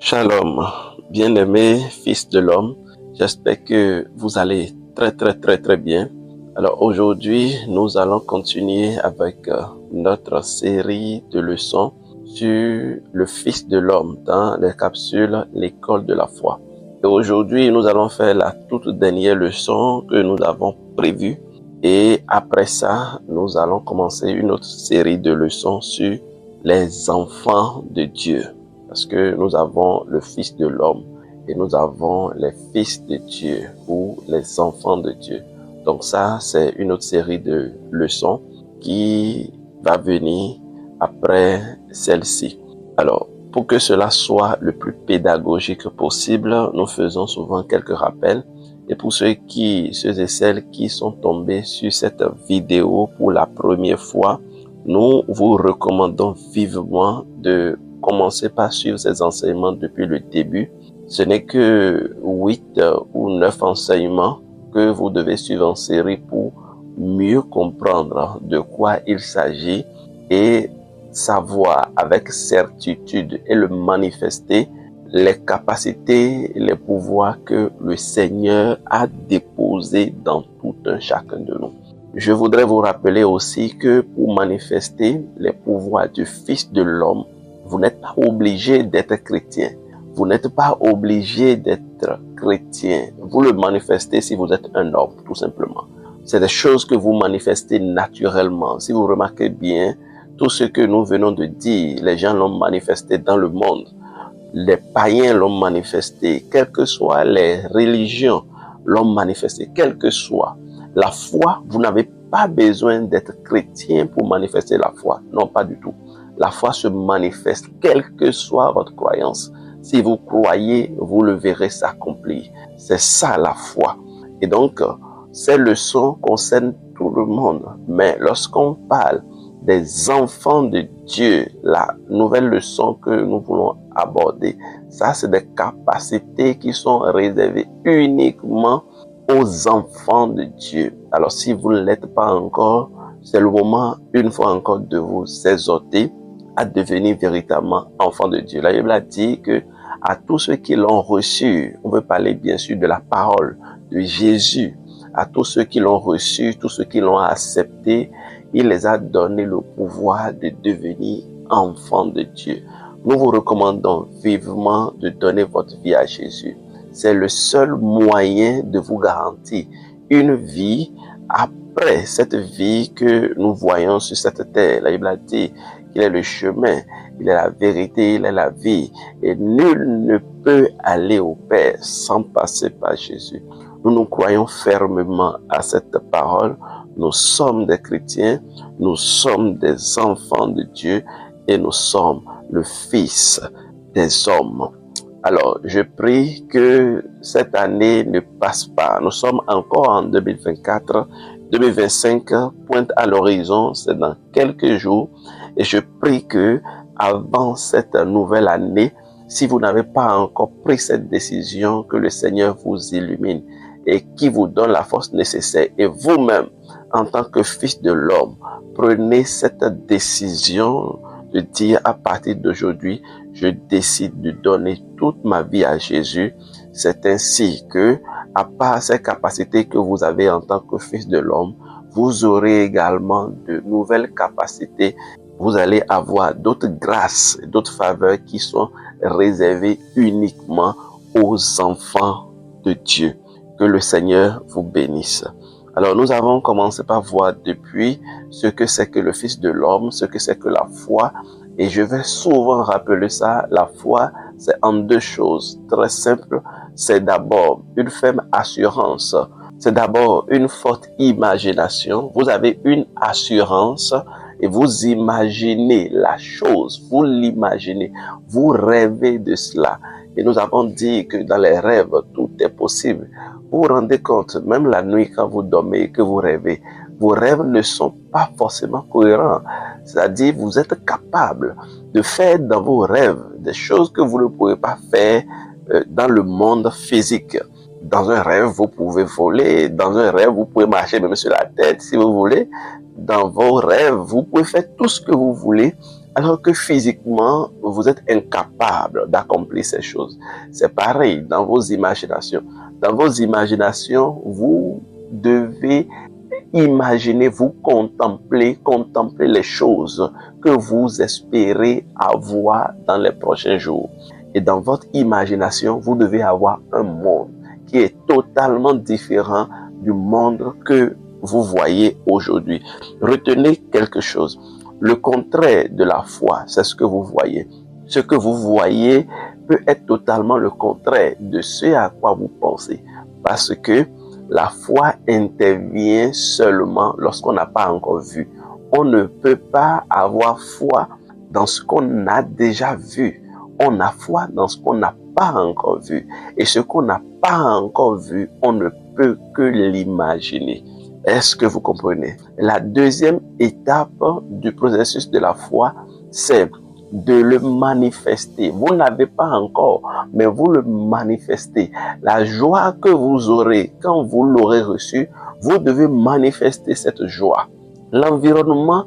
Shalom, bien-aimés fils de l'homme, j'espère que vous allez très bien. Alors aujourd'hui, nous allons continuer avec notre série de leçons sur le fils de l'homme dans les capsules L'école de la foi. Et aujourd'hui, nous allons faire la toute dernière leçon que nous avons prévue. Et après ça, nous allons commencer une autre série de leçons sur les enfants de Dieu. Parce que nous avons le Fils de l'homme et nous avons les fils de Dieu ou les enfants de Dieu. Donc ça, c'est une autre série de leçons qui va venir après celle-ci. Alors, pour que cela soit le plus pédagogique possible, nous faisons souvent quelques rappels. Et pour ceux et celles qui sont tombés sur cette vidéo pour la première fois, nous vous recommandons vivement de commencer par suivre ces enseignements depuis le début. Ce n'est que 8 ou 9 enseignements que vous devez suivre en série pour mieux comprendre de quoi il s'agit et savoir avec certitude et le manifester les capacités, les pouvoirs que le Seigneur a déposés dans tout un chacun de nous. Je voudrais vous rappeler aussi que pour manifester les pouvoirs du Fils de l'homme, vous n'êtes pas obligé d'être chrétien. Vous n'êtes pas obligé d'être chrétien. Vous le manifestez si vous êtes un homme, tout simplement. C'est des choses que vous manifestez naturellement. Si vous remarquez bien, tout ce que nous venons de dire, les gens l'ont manifesté dans le monde. Les païens l'ont manifesté, quelles que soient les religions l'ont manifesté, quelle que soit la foi. Vous n'avez pas besoin d'être chrétien pour manifester la foi. Non, pas du tout. La foi se manifeste, quelle que soit votre croyance. Si vous croyez, vous le verrez s'accomplir. C'est ça la foi. Et donc, ces leçons concernent tout le monde. Mais lorsqu'on parle des enfants de Dieu, la nouvelle leçon que nous voulons aborder, ça c'est des capacités qui sont réservées uniquement aux enfants de Dieu. Alors si vous ne l'êtes pas encore, c'est le moment une fois encore de vous exhorter à devenir véritablement enfants de Dieu. La Bible a dit que à tous ceux qui l'ont reçu, on veut parler bien sûr de la parole de Jésus, à tous ceux qui l'ont reçu, tous ceux qui l'ont accepté, il les a donné le pouvoir de devenir enfants de Dieu. Nous vous recommandons vivement de donner votre vie à Jésus. C'est le seul moyen de vous garantir une vie après cette vie que nous voyons sur cette terre. La Bible a dit qu'il est le chemin, il est la vérité, il est la vie. Et nul ne peut aller au Père sans passer par Jésus. Nous croyons fermement à cette parole. Nous sommes des chrétiens, nous sommes des enfants de Dieu et nous sommes le Fils des hommes. Alors, je prie que cette année ne passe pas. Nous sommes encore en 2024. 2025 pointe à l'horizon, c'est dans quelques jours. Et je prie que avant cette nouvelle année, si vous n'avez pas encore pris cette décision, que le Seigneur vous illumine et qui vous donne la force nécessaire. Et vous-même, en tant que fils de l'homme, prenez cette décision de dire à partir d'aujourd'hui, je décide de donner toute ma vie à Jésus. C'est ainsi que, à part ces capacités que vous avez en tant que fils de l'homme, vous aurez également de nouvelles capacités. Vous allez avoir d'autres grâces, d'autres faveurs qui sont réservées uniquement aux enfants de Dieu. Que le Seigneur vous bénisse. Alors, nous avons commencé par voir depuis ce que c'est que le Fils de l'homme, ce que c'est que la foi. Et je vais souvent rappeler ça. La foi, c'est en deux choses très simples. C'est d'abord une ferme assurance. C'est d'abord une forte imagination. Vous avez une assurance et vous imaginez la chose. Vous l'imaginez. Vous rêvez de cela. Et nous avons dit que dans les rêves, tout est possible. Vous vous rendez compte, même la nuit quand vous dormez et que vous rêvez, vos rêves ne sont pas forcément cohérents. C'est-à-dire, vous êtes capable de faire dans vos rêves des choses que vous ne pouvez pas faire dans le monde physique. Dans un rêve, vous pouvez voler. Dans un rêve, vous pouvez marcher même sur la tête si vous voulez. Dans vos rêves, vous pouvez faire tout ce que vous voulez alors que physiquement, vous êtes incapable d'accomplir ces choses. C'est pareil dans vos imaginations. Dans vos imaginations, vous devez imaginer, vous contempler les choses que vous espérez avoir dans les prochains jours. Et dans votre imagination, vous devez avoir un monde qui est totalement différent du monde que vous voyez aujourd'hui. Retenez quelque chose. Le contraire de la foi, c'est ce que vous voyez. Ce que vous voyez peut être totalement le contraire de ce à quoi vous pensez. Parce que la foi intervient seulement lorsqu'on n'a pas encore vu. On ne peut pas avoir foi dans ce qu'on a déjà vu. On a foi dans ce qu'on n'a pas encore vu. Et ce qu'on n'a pas encore vu, on ne peut que l'imaginer. Est-ce que vous comprenez? La deuxième étape du processus de la foi, c'est de le manifester. Vous n'avez pas encore, mais vous le manifestez. La joie que vous aurez quand vous l'aurez reçue, vous devez manifester cette joie. L'environnement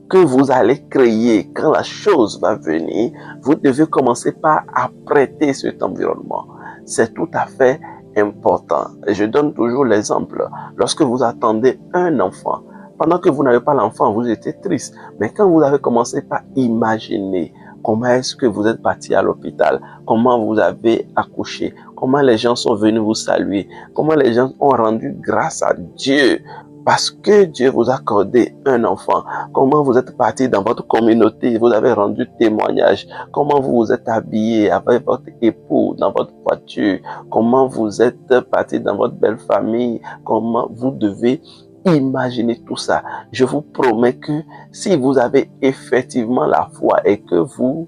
que vous allez créer quand la chose va venir, vous devez commencer par apprêter cet environnement. C'est tout à fait important. Je donne toujours l'exemple. Lorsque vous attendez un enfant, pendant que vous n'avez pas l'enfant, vous étiez triste. Mais quand vous avez commencé par imaginer comment est-ce que vous êtes parti à l'hôpital, comment vous avez accouché, comment les gens sont venus vous saluer, comment les gens ont rendu grâce à Dieu parce que Dieu vous a accordé un enfant, comment vous êtes parti dans votre communauté, vous avez rendu témoignage, comment vous vous êtes habillé avec votre époux dans votre voiture, comment vous êtes parti dans votre belle famille, comment vous devez imaginer tout ça. Je vous promets que si vous avez effectivement la foi et que vous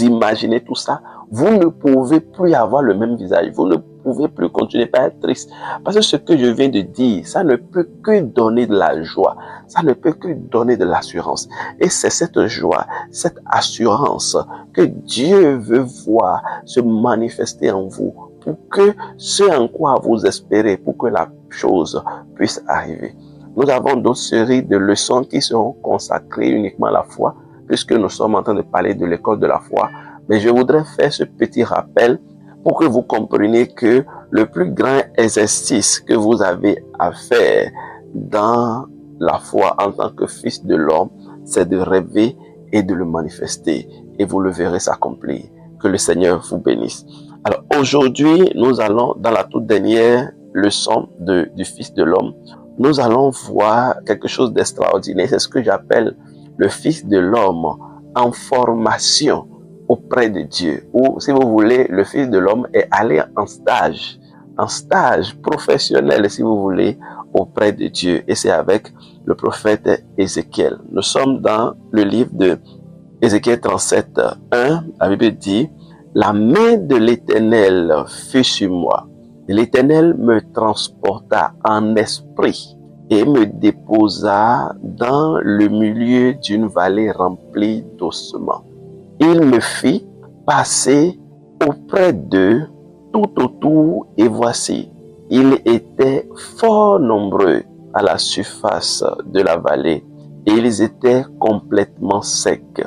imaginez tout ça, vous ne pouvez plus avoir le même visage. Vous ne pouvez plus continuer à être triste. Parce que ce que je viens de dire, ça ne peut que donner de la joie. Ça ne peut que donner de l'assurance. Et c'est cette joie, cette assurance que Dieu veut voir se manifester en vous pour que ce en quoi vous espérez, pour que la chose puisse arriver. Nous avons d'autres séries de leçons qui seront consacrées uniquement à la foi, puisque nous sommes en train de parler de l'école de la foi. Mais je voudrais faire ce petit rappel pour que vous compreniez que le plus grand exercice que vous avez à faire dans la foi en tant que fils de l'homme, c'est de rêver et de le manifester. Et vous le verrez s'accomplir. Que le Seigneur vous bénisse. Alors aujourd'hui, nous allons dans la toute dernière leçon du Fils de l'homme, nous allons voir quelque chose d'extraordinaire. C'est ce que j'appelle le Fils de l'homme en formation auprès de Dieu. Ou si vous voulez, le Fils de l'homme est allé en stage professionnel, si vous voulez, auprès de Dieu. Et c'est avec le prophète Ézéchiel. Nous sommes dans le livre de Ézéchiel 37, 1. La Bible dit: la main de l'Éternel fut sur moi. L'Éternel me transporta en esprit et me déposa dans le milieu d'une vallée remplie d'ossements. Il me fit passer auprès d'eux tout autour, et voici, ils étaient fort nombreux à la surface de la vallée, et ils étaient complètement secs.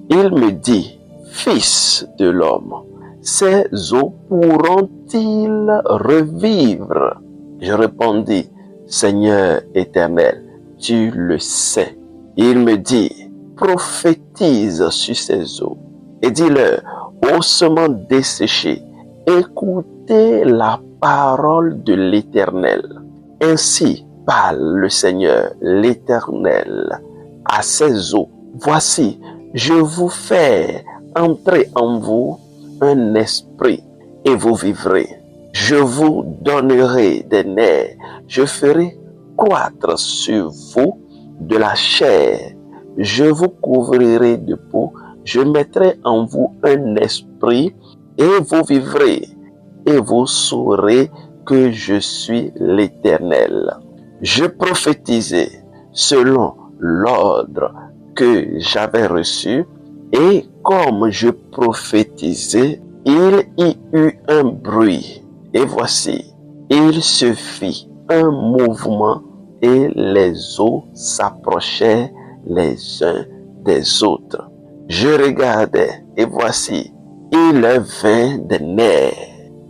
Il me dit: Fils de l'homme, ces eaux pourront-ils revivre? Je répondis: Seigneur éternel, tu le sais. Il me dit: prophétise sur ces eaux et dis-leur: ossements desséchés, écoutez la parole de l'Éternel. Ainsi parle le Seigneur l'Éternel à ces eaux. Voici, je vous fais entrer en vous un esprit et vous vivrez. Je vous donnerai des nerfs, je ferai croître sur vous de la chair, je vous couvrirai de peau, je mettrai en vous un esprit et vous vivrez, et vous saurez que je suis l'Éternel. Je prophétisai selon l'ordre que j'avais reçu, et comme je prophétisais, il y eut un bruit, et voici, il se fit un mouvement, et les eaux s'approchaient les uns des autres. Je regardais, et voici, il vint des nerfs,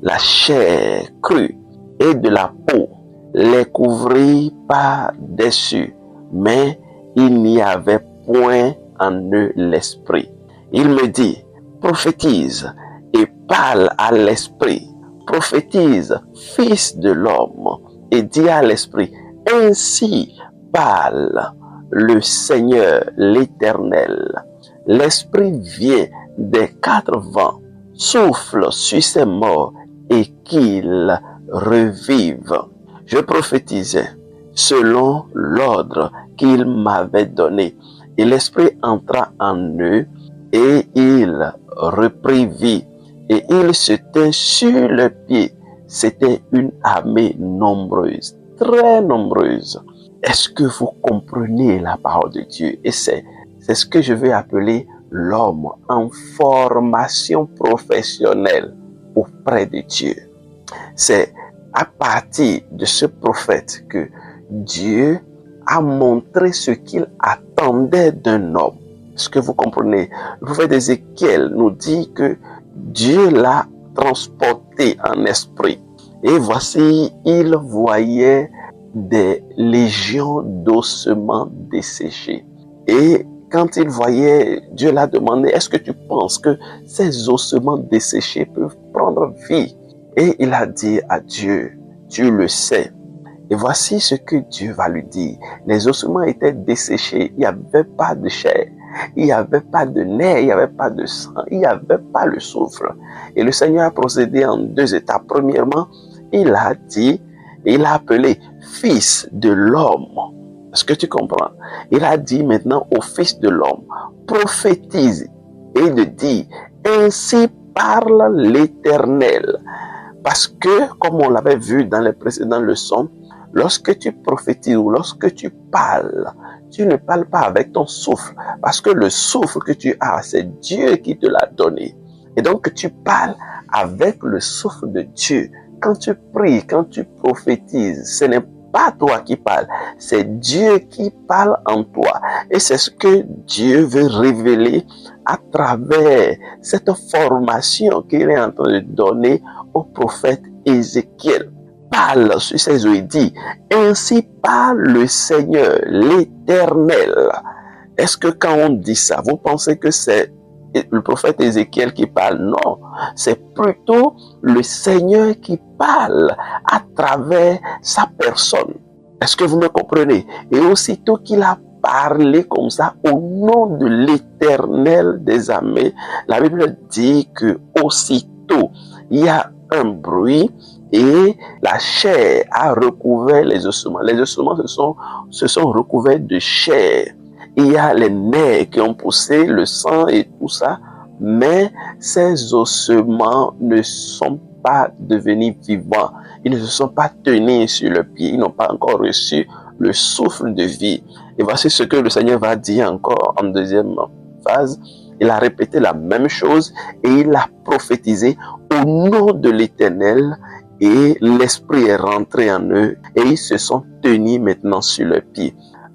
la chair crue et de la peau les couvrit par-dessus, mais il n'y avait point en eux l'esprit. Il me dit, prophétise et parle à l'esprit, prophétise, fils de l'homme, et dis à l'esprit, ainsi parle le Seigneur l'Éternel. L'esprit vient des quatre vents, souffle sur ces morts et qu'ils revivent. Je prophétisais selon l'ordre qu'il m'avait donné, et l'esprit entra en eux, et il reprit vie, et il se tint sur le pied. C'était une armée nombreuse, très nombreuse. Est-ce que vous comprenez la parole de Dieu? Et c'est ce que je vais appeler l'homme en formation professionnelle auprès de Dieu. C'est à partir de ce prophète que Dieu a montré ce qu'il attendait d'un homme. Est-ce que vous comprenez? Le prophète d'Ézéchiel nous dit que Dieu l'a transporté en esprit. Et voici, il voyait des légions d'ossements desséchés. Et quand il voyait, Dieu l'a demandé, est-ce que tu penses que ces ossements desséchés peuvent prendre vie? Et il a dit à Dieu, tu le sais. Et voici ce que Dieu va lui dire. Les ossements étaient desséchés, il n'y avait pas de chair, il n'y avait pas de nerfs, il n'y avait pas de sang, il n'y avait pas le souffle. Et le Seigneur a procédé en deux étapes. Premièrement, il a dit, il a appelé fils de l'homme. Est-ce que tu comprends? Il a dit maintenant au fils de l'homme, prophétise et de dire, ainsi parle l'Éternel. Parce que, comme on l'avait vu dans les précédentes leçons, lorsque tu prophétises ou lorsque tu parles, tu ne parles pas avec ton souffle. Parce que le souffle que tu as, c'est Dieu qui te l'a donné. Et donc, tu parles avec le souffle de Dieu. Quand tu pries, quand tu prophétises, ce n'est pas toi qui parles, c'est Dieu qui parle en toi. Et c'est ce que Dieu veut révéler à travers cette formation qu'il est en train de donner au prophète Ézéchiel. Parle sur ses eaux et dit, ainsi parle le Seigneur, l'Éternel. Est-ce que quand on dit ça, vous pensez que c'est le prophète Ézéchiel qui parle? Non, c'est plutôt le Seigneur qui parle à travers sa personne. Est-ce que vous me comprenez? Et aussitôt qu'il a parlé comme ça au nom de l'Éternel des armées, la Bible dit que aussitôt il y a un bruit et la chair a recouvert les ossements. Les ossements se sont recouverts de chair. Il y a les nerfs qui ont poussé, le sang et tout ça, mais ces ossements ne sont pas devenus vivants. Ils ne se sont pas tenus sur le pied. Ils n'ont pas encore reçu le souffle de vie. Et voici ce que le Seigneur va dire encore en deuxième phase. Il a répété la même chose et il a prophétisé au nom de l'Éternel. Et l'Esprit est rentré en eux et ils se sont tenus maintenant sur le pied.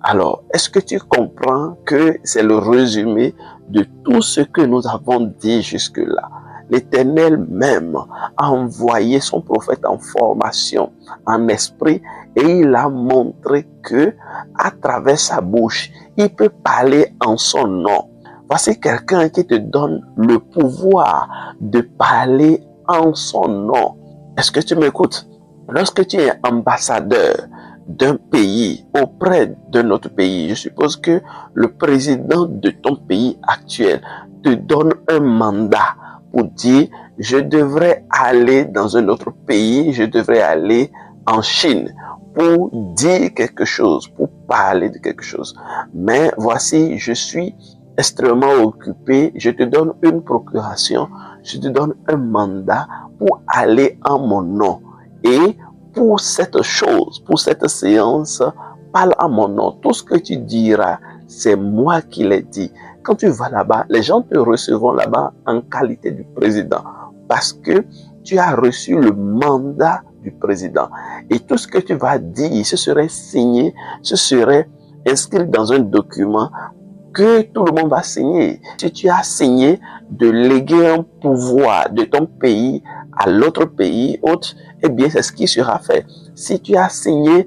Alors, est-ce que tu comprends que c'est le résumé de tout ce que nous avons dit jusque-là? L'Éternel même a envoyé son prophète en formation, en esprit, et il a montré que, à travers sa bouche, il peut parler en son nom. Voici quelqu'un qui te donne le pouvoir de parler en son nom. Est-ce que tu m'écoutes? Lorsque tu es ambassadeur d'un pays auprès de notre pays, je suppose que le président de ton pays actuel te donne un mandat pour dire je devrais aller dans un autre pays, je devrais aller en Chine pour dire quelque chose, pour parler de quelque chose. Mais voici, je suis extrêmement occupé, je te donne une procuration, je te donne un mandat pour aller en mon nom. Et pour cette chose, pour cette séance, parle à mon nom. Tout ce que tu diras, c'est moi qui l'ai dit. Quand tu vas là-bas, les gens te recevront là-bas en qualité du président parce que tu as reçu le mandat du président. Et tout ce que tu vas dire, ce serait signé, ce serait inscrit dans un document que tout le monde va signer. Si tu as signé de léguer un pouvoir de ton pays à l'autre pays autre, eh bien, c'est ce qui sera fait. Si tu as signé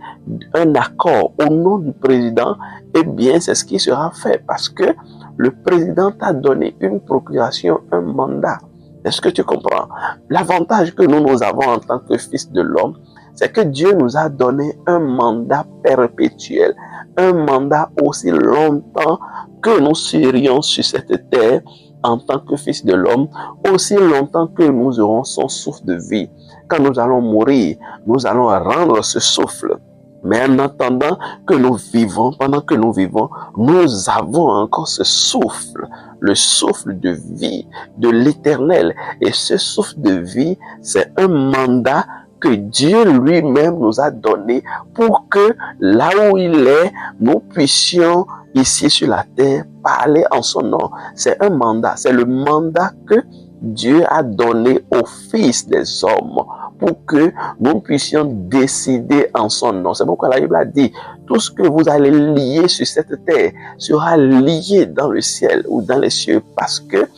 un accord au nom du président, eh bien, c'est ce qui sera fait parce que le président t'a donné une procuration, un mandat. Est-ce que tu comprends? L'avantage que nous avons en tant que fils de l'homme, c'est que Dieu nous a donné un mandat perpétuel, un mandat aussi longtemps que nous serions sur cette terre en tant que fils de l'homme, aussi longtemps que nous aurons son souffle de vie. Quand nous allons mourir, nous allons rendre ce souffle. Mais en attendant que nous vivons, pendant que nous vivons, nous avons encore ce souffle, le souffle de vie, de l'éternel. Et ce souffle de vie, c'est un mandat que Dieu lui-même nous a donné pour que là où il est, nous puissions ici sur la terre parler en son nom. C'est un mandat, c'est le mandat que Dieu a donné aux fils des hommes pour que nous puissions décider en son nom. C'est pourquoi la Bible a dit, tout ce que vous allez lier sur cette terre sera lié dans le ciel ou dans les cieux parce que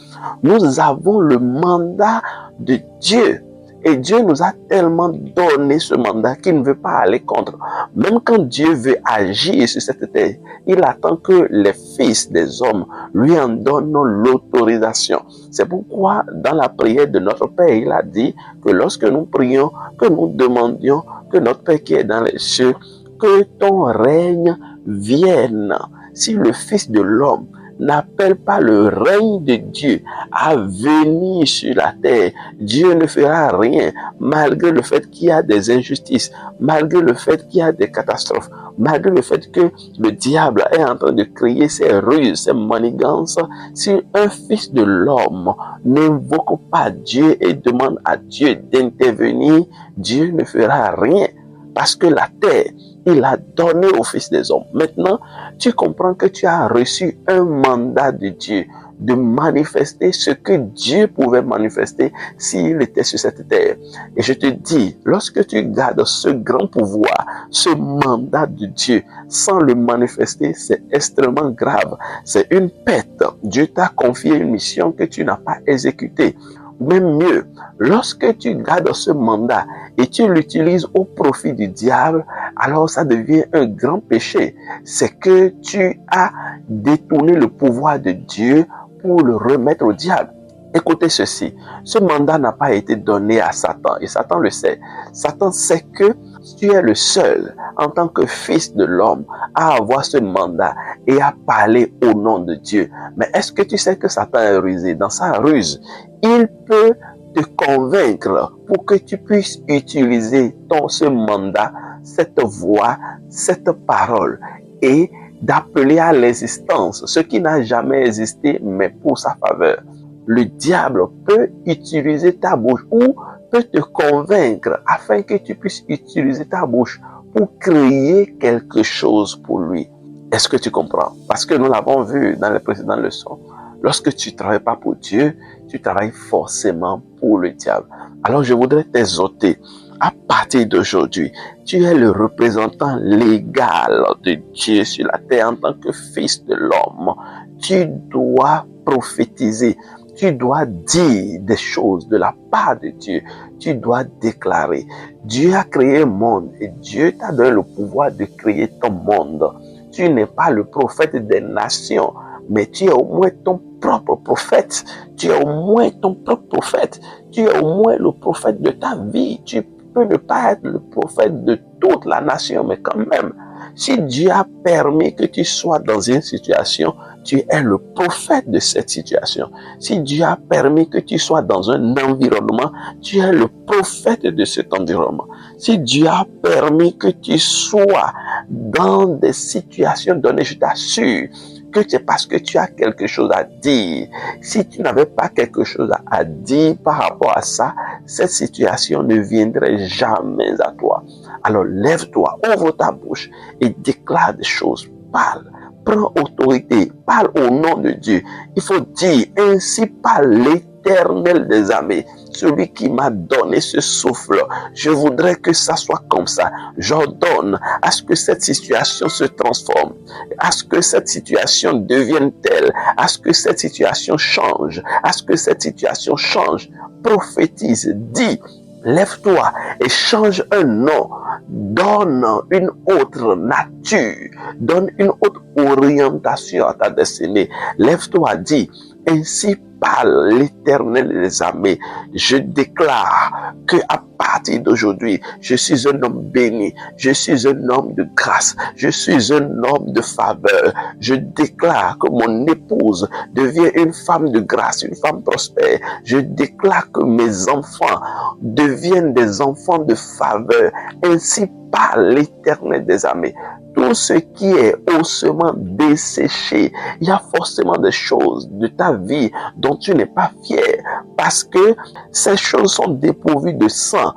nous avons le mandat de Dieu. Et Dieu nous a tellement donné ce mandat qu'il ne veut pas aller contre. Même quand Dieu veut agir sur cette terre, il attend que les fils des hommes lui en donnent l'autorisation. C'est pourquoi dans la prière de notre Père, il a dit que lorsque nous prions, que nous demandions que notre Père qui est dans les cieux, que ton règne vienne. Si le Fils de l'homme n'appelle pas le règne de Dieu à venir sur la terre, Dieu ne fera rien malgré le fait qu'il y a des injustices, malgré le fait qu'il y a des catastrophes, malgré le fait que le diable est en train de créer ses ruses, ses manigances. Si un fils de l'homme n'invoque pas Dieu et demande à Dieu d'intervenir, Dieu ne fera rien parce que la terre, il a donné au Fils des hommes. Maintenant, tu comprends que tu as reçu un mandat de Dieu de manifester ce que Dieu pouvait manifester s'il était sur cette terre. Et je te dis, lorsque tu gardes ce grand pouvoir, ce mandat de Dieu, sans le manifester, c'est extrêmement grave. C'est une perte. Dieu t'a confié une mission que tu n'as pas exécutée. Même mieux, lorsque tu gardes ce mandat et tu l'utilises au profit du diable, alors ça devient un grand péché. C'est que tu as détourné le pouvoir de Dieu pour le remettre au diable. Écoutez ceci, ce mandat n'a pas été donné à Satan et Satan le sait. Satan sait que tu es le seul en tant que fils de l'homme à avoir ce mandat et à parler au nom de Dieu. Mais est-ce que tu sais que Satan est rusé? Dans sa ruse, il peut te convaincre pour que tu puisses utiliser ce mandat, cette voix, cette parole et d'appeler à l'existence ce qui n'a jamais existé mais pour sa faveur. Le diable peut utiliser ta bouche ou peut te convaincre afin que tu puisses utiliser ta bouche pour créer quelque chose pour lui. Est-ce que tu comprends? Parce que nous l'avons vu dans les précédentes leçons. Lorsque tu ne travailles pas pour Dieu, tu travailles forcément pour le diable. Alors je voudrais t'exhorter, à partir d'aujourd'hui, tu es le représentant légal de Dieu sur la terre en tant que fils de l'homme. Tu dois prophétiser, tu dois dire des choses de la part de Dieu. Tu dois déclarer. Dieu a créé un monde et Dieu t'a donné le pouvoir de créer ton monde. Tu n'es pas le prophète des nations, mais tu es au moins ton propre prophète. Tu es au moins ton propre prophète. Tu es au moins le prophète de ta vie. Tu peux ne pas être le prophète de toute la nation, mais quand même, si Dieu a permis que tu sois dans une situation, tu es le prophète de cette situation. Si Dieu a permis que tu sois dans un environnement, tu es le prophète de cet environnement. Si Dieu a permis que tu sois dans des situations données, je t'assure que c'est parce que tu as quelque chose à dire. Si tu n'avais pas quelque chose à dire par rapport à ça, cette situation ne viendrait jamais à toi. Alors lève-toi, ouvre ta bouche et déclare des choses. Parle, prends autorité, parle au nom de Dieu. Il faut dire, ainsi parle l'Éternel des armées. celui qui m'a donné ce souffle, je voudrais que ça soit comme ça. J'ordonne à ce que cette situation se transforme, à ce que cette situation devienne telle, à ce que cette situation change, à ce que cette situation change. Prophétise, dis, lève-toi et change un nom, donne une autre nature, donne une autre orientation à ta destinée. Lève-toi, dis, ainsi parle l'Éternel des armées. Je déclare que à partir d'aujourd'hui, je suis un homme béni, je suis un homme de grâce, je suis un homme de faveur. Je déclare que mon épouse devient une femme de grâce, une femme prospère. Je déclare que mes enfants deviennent des enfants de faveur. Ainsi parle l'Éternel des armées. Tout ce qui est haussement desséché, il y a forcément des choses de ta vie dont tu n'es pas fier parce que ces choses sont dépourvues de sang.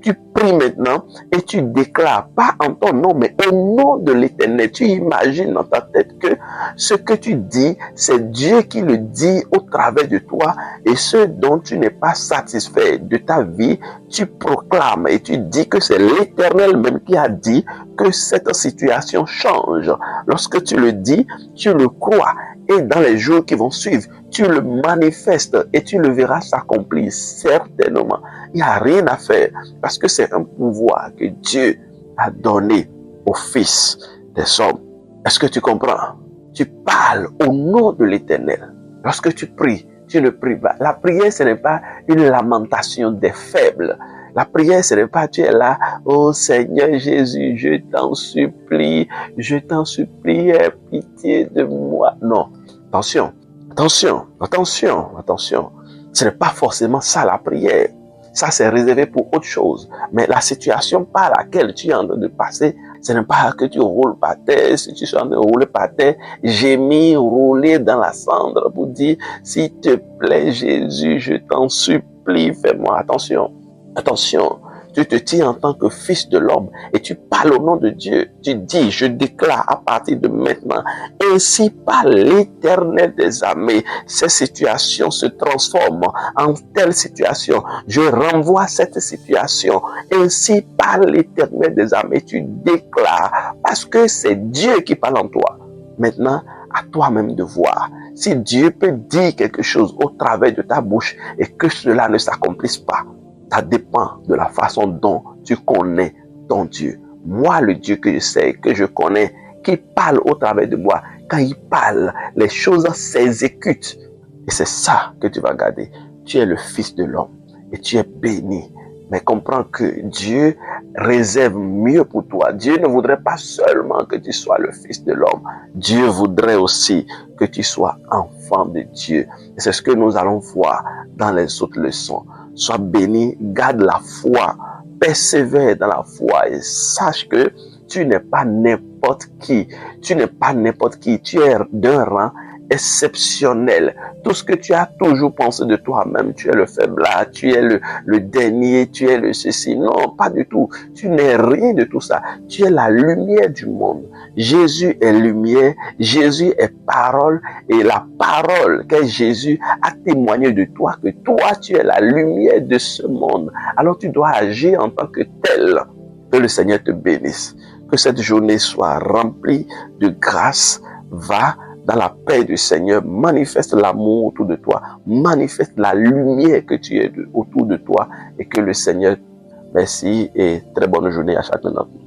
Tu pries maintenant et tu déclares, pas en ton nom, mais au nom de l'Éternel. Tu imagines dans ta tête que ce que tu dis, c'est Dieu qui le dit au travers de toi, et ce dont tu n'es pas satisfait de ta vie, tu proclames et tu dis que c'est l'Éternel même qui a dit que cette situation change. Lorsque tu le dis, tu le crois, et dans les jours qui vont suivre, tu le manifestes et tu le verras s'accomplir certainement. Il n'y a rien à faire parce que c'est un pouvoir que Dieu a donné au Fils des hommes. Est-ce que tu comprends? Tu parles au nom de l'Éternel. Lorsque tu pries, tu ne pries pas. La prière, ce n'est pas une lamentation des faibles. La prière, ce n'est pas tu es là, oh Seigneur Jésus, je t'en supplie, aie pitié de moi. Non, attention, attention, attention, attention. Ce n'est pas forcément ça la prière. Ça, c'est réservé pour autre chose. Mais la situation par laquelle tu es en train de passer, ce n'est pas que tu roules par terre. Si tu es en train de rouler par terre, gémir, rouler dans la cendre pour dire, s'il te plaît Jésus, je t'en supplie, fais-moi attention. Attention, tu te tiens en tant que fils de l'homme et tu parles au nom de Dieu. Tu dis, je déclare à partir de maintenant, ainsi par l'Éternel des armées, ces situations se transforment en telle situation. Je renvoie cette situation. Ainsi par l'Éternel des armées, tu déclares, parce que c'est Dieu qui parle en toi. Maintenant, à toi-même de voir. Si Dieu peut dire quelque chose au travers de ta bouche et que cela ne s'accomplisse pas, ça dépend de la façon dont tu connais ton Dieu. Moi, le Dieu que je sais, que je connais, qui parle au travers de moi, quand il parle, les choses s'exécutent. Et c'est ça que tu vas garder. Tu es le Fils de l'homme et tu es béni. Mais comprends que Dieu réserve mieux pour toi. Dieu ne voudrait pas seulement que tu sois le Fils de l'homme. Dieu voudrait aussi que tu sois enfant de Dieu. Et c'est ce que nous allons voir dans les autres leçons. Sois béni, garde la foi, persévère dans la foi et sache que tu n'es pas n'importe qui. Tu n'es pas n'importe qui. Tu es d'un rang exceptionnel. Tout ce que tu as toujours pensé de toi-même, tu es le faiblard, tu es le dernier, tu es le ceci. Non, pas du tout. Tu n'es rien de tout ça. Tu es la lumière du monde. Jésus est lumière, Jésus est parole et la parole qu'est Jésus a témoigné de toi que toi, tu es la lumière de ce monde. Alors tu dois agir en tant que tel. Que le Seigneur te bénisse. Que cette journée soit remplie de grâce. Va dans la paix du Seigneur, manifeste l'amour autour de toi, manifeste la lumière que tu es autour de toi et que le Seigneur, merci et très bonne journée à chacun d'entre nous.